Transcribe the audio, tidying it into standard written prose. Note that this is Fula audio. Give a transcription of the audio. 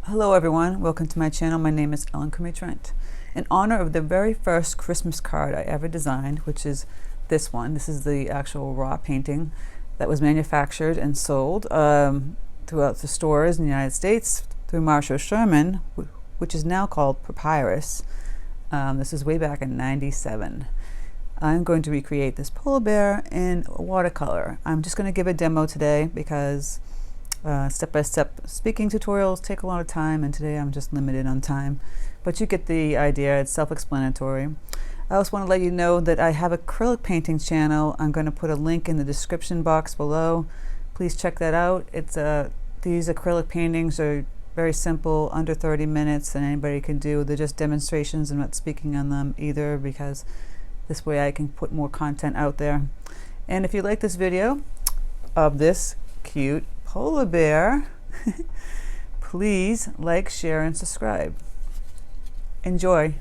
Hello everyone, welcome to my channel. My name is Crimi-Trent. In honor of the very first Christmas card I ever designed, which is this one. This is the actual raw painting that was manufactured and sold throughout the stores in the United States through Marshall Sherman, which is now called Papyrus. This is way back in '97. I'm going to recreate this polar bear in watercolor. I'm just going to give a demo today because step-by-step speaking tutorials take a lot of time, and today I'm just limited on time. But you get the idea, it's self-explanatory. I also want to let you know that I have an acrylic painting channel. I'm going to put a link in the description box below. Please check that out. These acrylic paintings are very simple, under 30 minutes, and anybody can do. They're just demonstrations. I'm not speaking on them either because this way I can put more content out there. And if you like this video of this cute polar bear, please like, share, and subscribe. Enjoy.